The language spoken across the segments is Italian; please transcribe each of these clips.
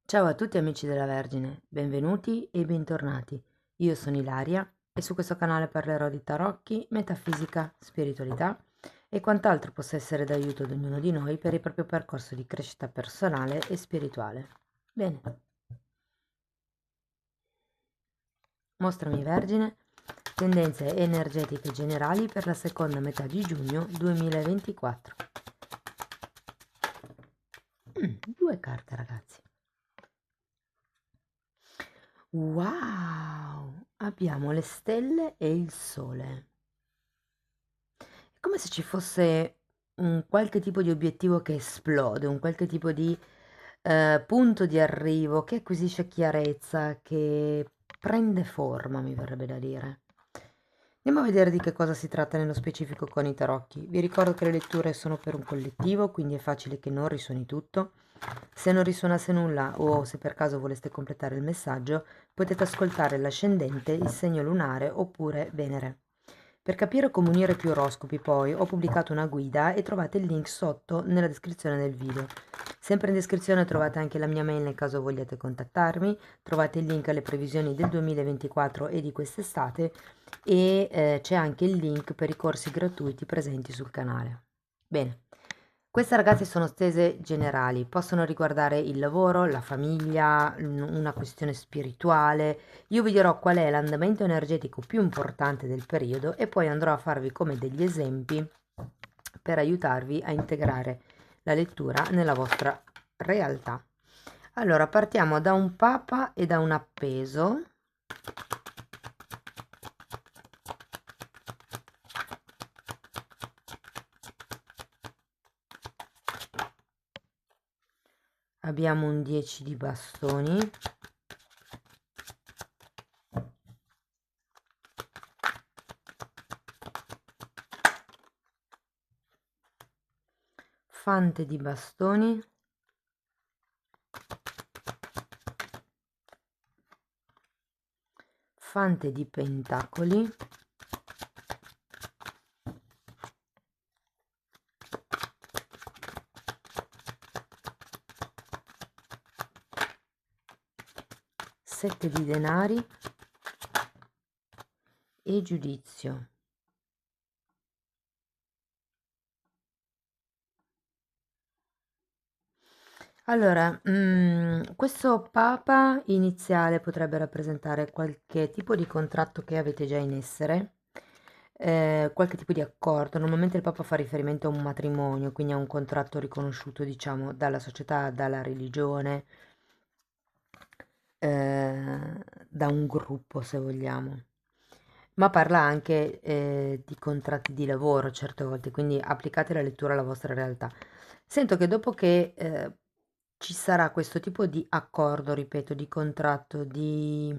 Ciao a tutti amici della Vergine, benvenuti e bentornati. Io sono Ilaria e su questo canale parlerò di tarocchi, metafisica, spiritualità e quant'altro possa essere d'aiuto ad ognuno di noi per il proprio percorso di crescita personale e spirituale. Bene, mostrami Vergine, tendenze energetiche generali per la seconda metà di giugno 2024. Due carte ragazzi. Wow! Abbiamo le stelle e il sole. È come se ci fosse un qualche tipo di obiettivo che esplode, un qualche tipo di punto di arrivo che acquisisce chiarezza, che prende forma, mi verrebbe da dire. Andiamo a vedere di che cosa si tratta nello specifico con i tarocchi. Vi ricordo che le letture sono per un collettivo, quindi è facile che non risuoni tutto. Se non risuonasse nulla o se per caso voleste completare il messaggio, potete ascoltare l'ascendente, il segno lunare oppure Venere. Per capire come unire più oroscopi poi ho pubblicato una guida e trovate il link sotto nella descrizione del video. Sempre in descrizione trovate anche la mia mail nel caso vogliate contattarmi, trovate il link alle previsioni del 2024 e di quest'estate e c'è anche il link per i corsi gratuiti presenti sul canale. Bene, queste ragazze sono stese generali, possono riguardare il lavoro, la famiglia, una questione spirituale. Io vi dirò qual è l'andamento energetico più importante del periodo e poi andrò a farvi come degli esempi per aiutarvi a integrare la lettura nella vostra realtà. Allora, partiamo da un papa e da un appeso. Abbiamo un 10 di bastoni, fante di bastoni, fante di pentacoli, sette di denari e giudizio. Allora, questo papa iniziale potrebbe rappresentare qualche tipo di contratto che avete già in essere, qualche tipo di accordo. Normalmente il papa fa riferimento a un matrimonio, quindi a un contratto riconosciuto, diciamo, dalla società, dalla religione, da un gruppo, se vogliamo. Ma parla anche di contratti di lavoro certe volte, quindi applicate la lettura alla vostra realtà. Sento che dopo che ci sarà questo tipo di accordo, ripeto, di contratto, di...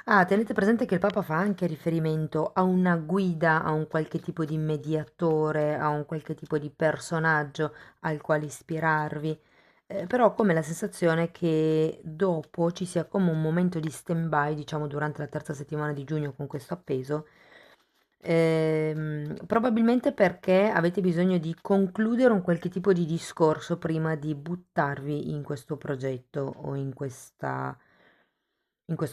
Ah, tenete presente che il Papa fa anche riferimento a una guida, a un qualche tipo di mediatore, a un qualche tipo di personaggio al quale ispirarvi. Però ho come la sensazione che dopo ci sia come un momento di stand-by, diciamo durante la terza settimana di giugno con questo appeso, probabilmente perché avete bisogno di concludere un qualche tipo di discorso prima di buttarvi in questo progetto o in questo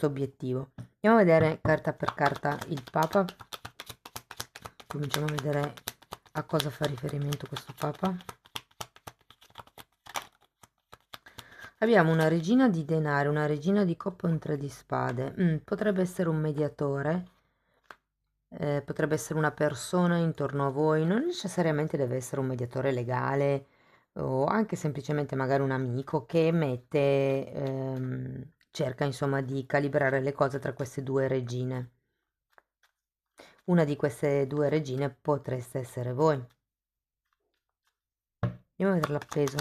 obiettivo. Andiamo a vedere carta per carta il Papa. Cominciamo a vedere a cosa fa riferimento questo Papa. Abbiamo una regina di denari, una regina di coppe e un tre di spade. Potrebbe essere un mediatore, potrebbe essere una persona intorno a voi, non necessariamente deve essere un mediatore legale o anche semplicemente magari un amico che cerca insomma di calibrare le cose tra queste due regine. Una di queste due regine potreste essere voi. Andiamo a vedere l'appeso.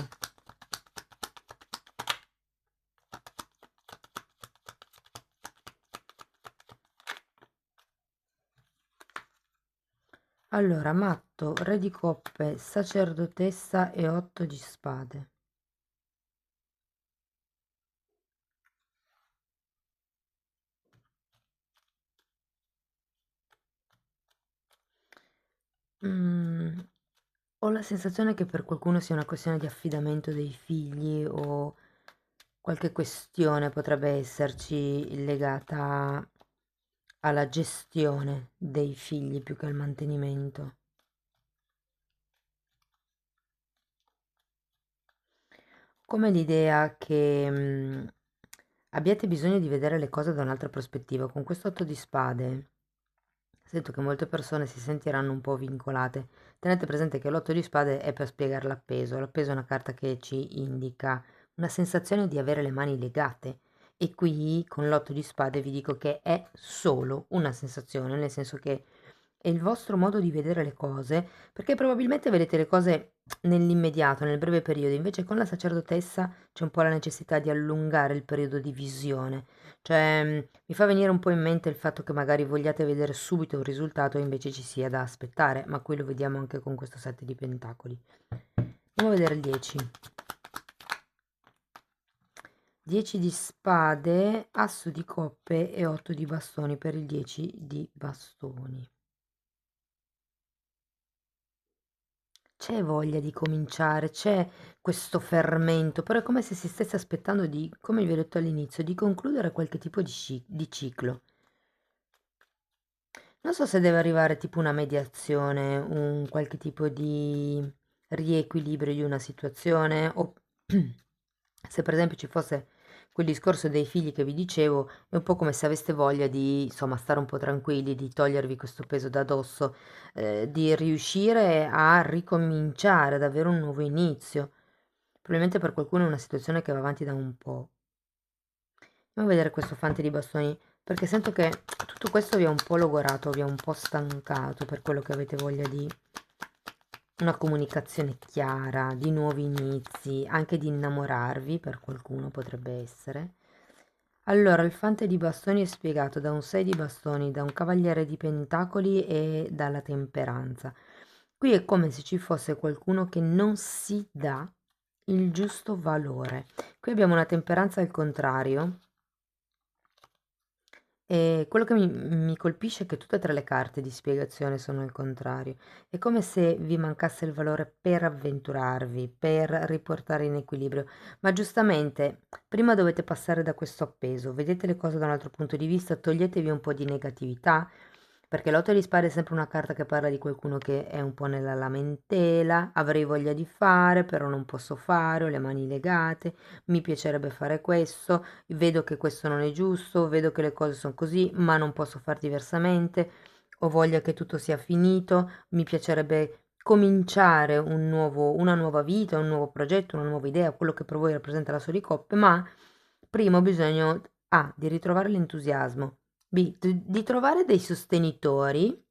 Allora, matto, re di coppe, sacerdotessa e 8 di spade. Mm, ho la sensazione che per qualcuno sia una questione di affidamento dei figli o Qualche questione potrebbe esserci legata alla gestione dei figli più che al mantenimento. Come l'idea che abbiate bisogno di vedere le cose da un'altra prospettiva. Con questo 8 di spade sento che molte persone si sentiranno un po' vincolate. Tenete presente che l'8 di spade è per spiegare l'appeso. L'appeso è una carta che ci indica una sensazione di avere le mani legate. E qui con l'8 di spade vi dico che è solo una sensazione, nel senso che è il vostro modo di vedere le cose, perché probabilmente vedete le cose nell'immediato, nel breve periodo, invece con la sacerdotessa c'è un po' la necessità di allungare il periodo di visione, cioè mi fa venire un po' in mente il fatto che magari vogliate vedere subito un risultato e invece ci sia da aspettare, ma qui lo vediamo anche con questo 7 di pentacoli. Andiamo a vedere il 10. 10 di spade, asso di coppe e 8 di bastoni per il 10 di bastoni. C'è voglia di cominciare, c'è questo fermento, però è come se si stesse aspettando di, come vi ho detto all'inizio, di concludere qualche tipo di ciclo. Non so se deve arrivare tipo una mediazione, un qualche tipo di riequilibrio di una situazione, o se per esempio ci fosse quel discorso dei figli che vi dicevo, è un po' come se aveste voglia di, insomma, stare un po' tranquilli, di togliervi questo peso da dosso, di riuscire a ricominciare, ad avere un nuovo inizio. Probabilmente per qualcuno è una situazione che va avanti da un po'. Andiamo a vedere questo fante di bastoni, perché sento che tutto questo vi ha un po' logorato, vi ha un po' stancato per quello che avete voglia di una comunicazione chiara, di nuovi inizi, anche di innamorarvi, per qualcuno potrebbe essere. Allora, il fante di bastoni è spiegato da un 6 di bastoni, da un cavaliere di pentacoli e dalla temperanza. Qui è come se ci fosse qualcuno che non si dà il giusto valore. Qui abbiamo una temperanza al contrario. E quello che mi colpisce è che tutte e tre le carte di spiegazione sono il contrario. È come se vi mancasse il valore per avventurarvi, per riportare in equilibrio. Ma giustamente, prima dovete passare da questo appeso, vedete le cose da un altro punto di vista, toglietevi un po' di negatività, perché l'otto di spade è sempre una carta che parla di qualcuno che è un po' nella lamentela, avrei voglia di fare, però non posso fare, ho le mani legate, mi piacerebbe fare questo, vedo che questo non è giusto, vedo che le cose sono così, ma non posso far diversamente, ho voglia che tutto sia finito, mi piacerebbe cominciare una nuova vita, un nuovo progetto, una nuova idea, quello che per voi rappresenta la sua di coppe, ma prima ho bisogno A, di ritrovare l'entusiasmo, B, di trovare dei sostenitori,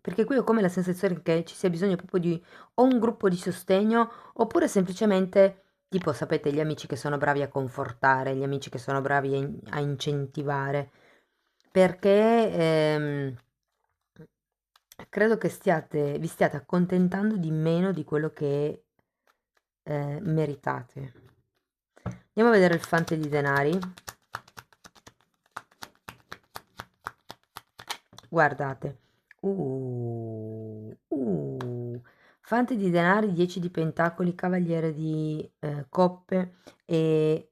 perché qui ho come la sensazione che ci sia bisogno proprio di o un gruppo di sostegno oppure semplicemente tipo, sapete, gli amici che sono bravi a confortare, gli amici che sono bravi a incentivare, perché credo che vi stiate accontentando di meno di quello che meritate. Andiamo a vedere il fante di denari. Guardate. Fante di denari, 10 di pentacoli, cavaliere di coppe e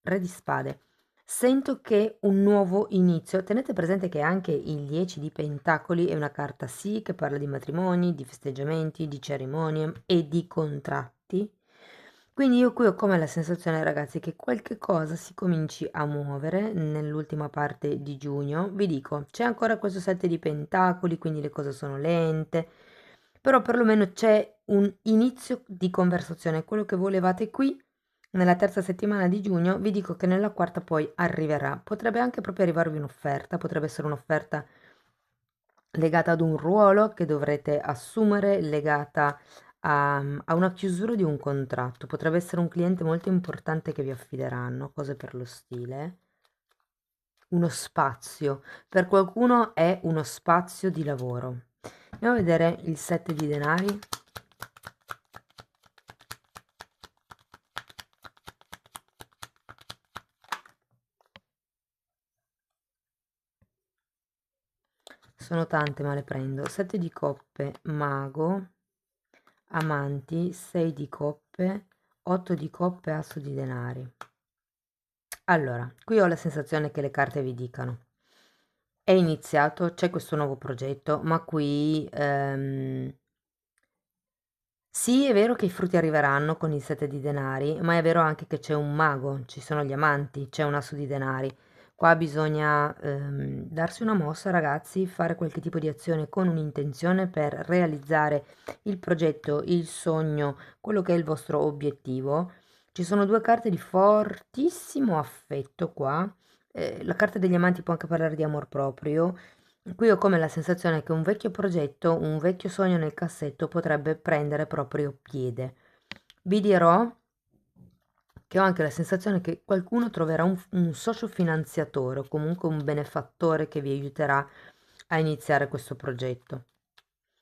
re di spade. Sento che un nuovo inizio. Tenete presente che anche il 10 di pentacoli è una carta sì che parla di matrimoni, di festeggiamenti, di cerimonie e di contratti. Quindi io qui ho come la sensazione, ragazzi, che qualche cosa si cominci a muovere nell'ultima parte di giugno. Vi dico, c'è ancora questo 7 di pentacoli, quindi le cose sono lente, però perlomeno c'è un inizio di conversazione. Quello che volevate qui nella terza settimana di giugno, vi dico che nella quarta poi arriverà. Potrebbe anche proprio arrivarvi un'offerta, potrebbe essere un'offerta legata ad un ruolo che dovrete assumere, legata a una chiusura di un contratto. Potrebbe essere un cliente molto importante che vi affideranno, cose per lo stile. Uno spazio. Per qualcuno è uno spazio di lavoro. Andiamo a vedere il 7 di denari. Sono tante, ma le prendo. 7 di coppe, mago, amanti, 6 di coppe, 8 di coppe, asso di denari. Allora, qui ho la sensazione che le carte vi dicano: è iniziato, c'è questo nuovo progetto, ma qui sì, è vero che i frutti arriveranno con il 7 di denari, ma è vero anche che c'è un mago, ci sono gli amanti, c'è un asso di denari. Qua bisogna darsi una mossa, ragazzi, fare qualche tipo di azione con un'intenzione per realizzare il progetto, il sogno, quello che è il vostro obiettivo. Ci sono due carte di fortissimo affetto qua. La carta degli amanti può anche parlare di amor proprio. Qui ho come la sensazione che un vecchio progetto, un vecchio sogno nel cassetto potrebbe prendere proprio piede. Vi dirò che ho anche la sensazione che qualcuno troverà un socio finanziatore o comunque un benefattore che vi aiuterà a iniziare questo progetto.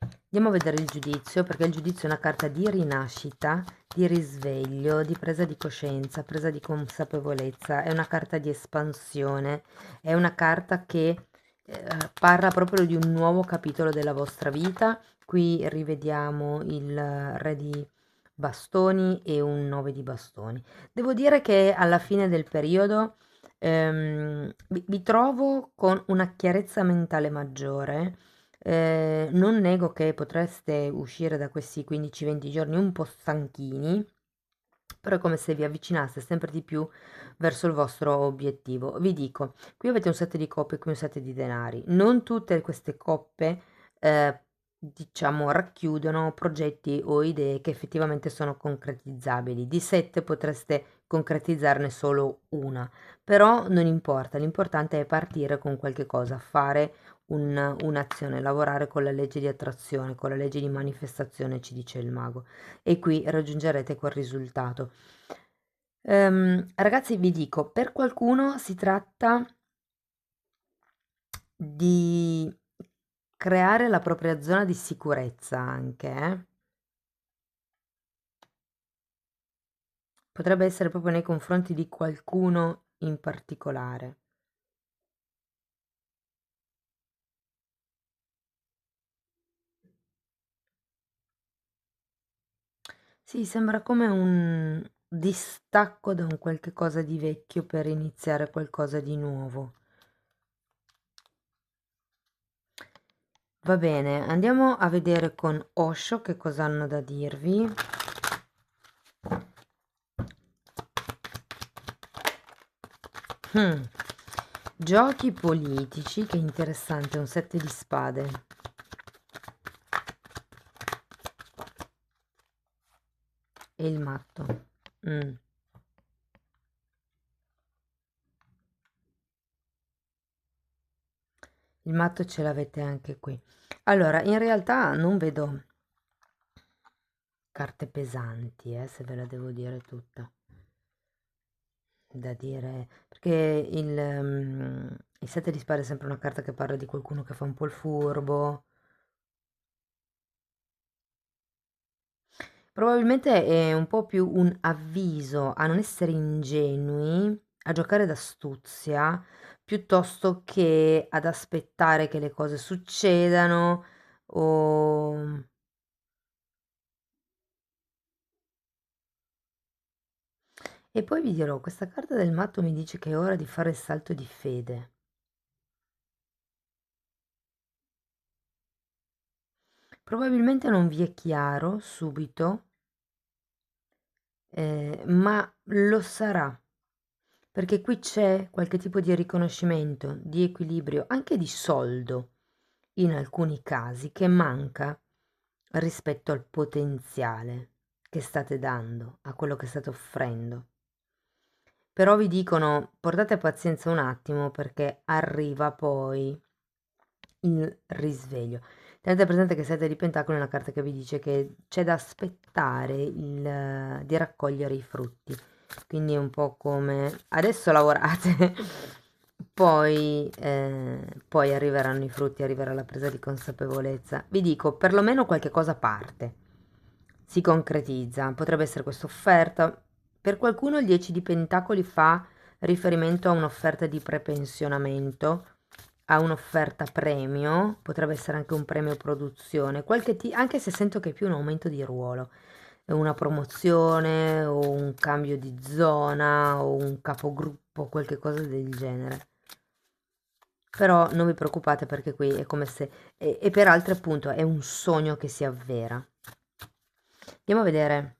Andiamo a vedere il giudizio, perché il giudizio è una carta di rinascita, di risveglio, di presa di coscienza, presa di consapevolezza, è una carta di espansione, è una carta che parla proprio di un nuovo capitolo della vostra vita. Qui rivediamo il re di bastoni e un 9 di bastoni. Devo dire che alla fine del periodo vi trovo con una chiarezza mentale maggiore. Non nego che potreste uscire da questi 15-20 giorni un po' stanchini, però è come se vi avvicinaste sempre di più verso il vostro obiettivo. Vi dico, qui avete un 7 di coppe e qui un 7 di denari. Non tutte queste coppe, diciamo, racchiudono progetti o idee che effettivamente sono concretizzabili. Di 7 potreste concretizzarne solo una, però non importa, l'importante è partire con qualche cosa, fare un'azione, lavorare con la legge di attrazione, con la legge di manifestazione, ci dice il mago, e qui raggiungerete quel risultato. Ragazzi, vi dico, per qualcuno si tratta di creare la propria zona di sicurezza anche, eh. Potrebbe essere proprio nei confronti di qualcuno in particolare. Sì, sembra come un distacco da un qualche cosa di vecchio per iniziare qualcosa di nuovo. Va bene, andiamo a vedere con Osho che cosa hanno da dirvi. Hmm. Giochi politici, che interessante, un 7 di spade. E il matto. Mm. Il matto ce l'avete anche qui. Allora, in realtà non vedo carte pesanti, se ve la devo dire tutta. Da dire, perché il 7 di spade è sempre una carta che parla di qualcuno che fa un po' il furbo. Probabilmente è un po' più un avviso a non essere ingenui, a giocare d'astuzia, piuttosto che ad aspettare che le cose succedano o... E poi vi dirò, questa carta del matto mi dice che è ora di fare il salto di fede. Probabilmente non vi è chiaro subito, ma lo sarà, perché qui c'è qualche tipo di riconoscimento, di equilibrio, anche di soldo, in alcuni casi, che manca rispetto al potenziale che state dando, a quello che state offrendo. Però vi dicono, portate pazienza un attimo perché arriva poi il risveglio. Tenete presente che 7 di Pentacoli è una carta che vi dice che c'è da aspettare di raccogliere i frutti. Quindi è un po' come adesso lavorate, poi arriveranno i frutti, arriverà la presa di consapevolezza. Vi dico, perlomeno qualche cosa parte, si concretizza. Potrebbe essere questa offerta. Per qualcuno il 10 di Pentacoli fa riferimento a un'offerta di prepensionamento, a un'offerta premio, potrebbe essere anche un premio produzione, anche se sento che è più un aumento di ruolo, una promozione o un cambio di zona o un capogruppo troppo qualche cosa del genere. Però non vi preoccupate perché qui è come se... E peraltro appunto è un sogno che si avvera. Andiamo a vedere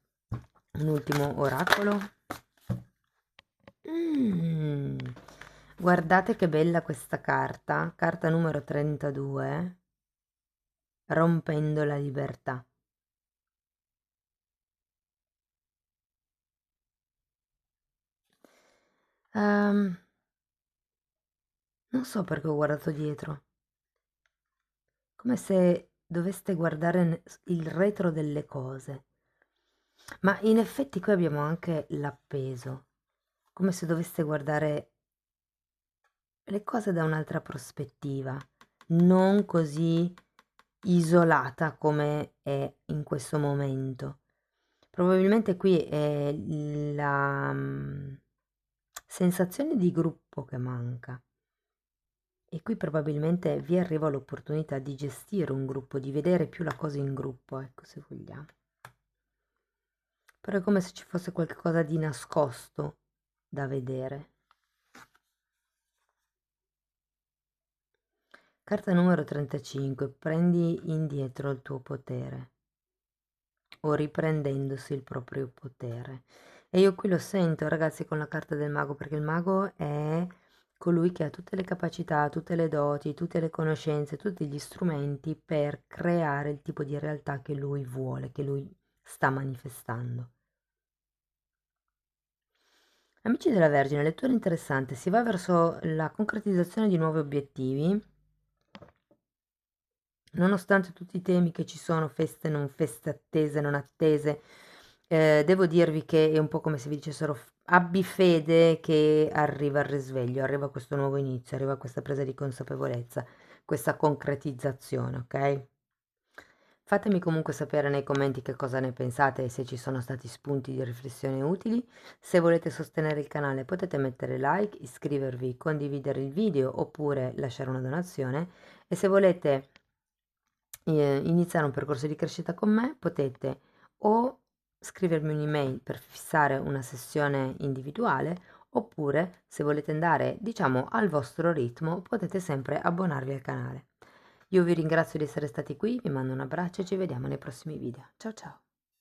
un ultimo oracolo. Guardate che bella questa carta numero 32, rompendo la libertà. Non so perché ho guardato dietro, come se doveste guardare il retro delle cose, ma in effetti qui abbiamo anche l'appeso, come se doveste guardare le cose da un'altra prospettiva, non così isolata come è in questo momento. Probabilmente qui è la sensazione di gruppo che manca. E qui probabilmente vi arriva l'opportunità di gestire un gruppo, di vedere più la cosa in gruppo, ecco, se vogliamo. Però è come se ci fosse qualcosa di nascosto da vedere. Carta numero 35, prendi indietro il tuo potere, o riprendendosi il proprio potere. E io qui lo sento, ragazzi, con la carta del mago, perché il mago è colui che ha tutte le capacità, tutte le doti, tutte le conoscenze, tutti gli strumenti per creare il tipo di realtà che lui vuole, che lui sta manifestando. Amici della Vergine, lettura interessante, si va verso la concretizzazione di nuovi obiettivi, nonostante tutti i temi che ci sono, feste, non feste, attese, non attese. Devo dirvi che è un po' come se vi dicessero abbi fede che arriva il risveglio, arriva questo nuovo inizio, arriva questa presa di consapevolezza, questa concretizzazione, ok? Fatemi comunque sapere nei commenti che cosa ne pensate e se ci sono stati spunti di riflessione utili. Se volete sostenere il canale potete mettere like, iscrivervi, condividere il video oppure lasciare una donazione, e se volete iniziare un percorso di crescita con me potete o scrivermi un'email per fissare una sessione individuale, oppure se volete andare diciamo al vostro ritmo potete sempre abbonarvi al canale. Io vi ringrazio di essere stati qui, vi mando un abbraccio e ci vediamo nei prossimi video. Ciao ciao!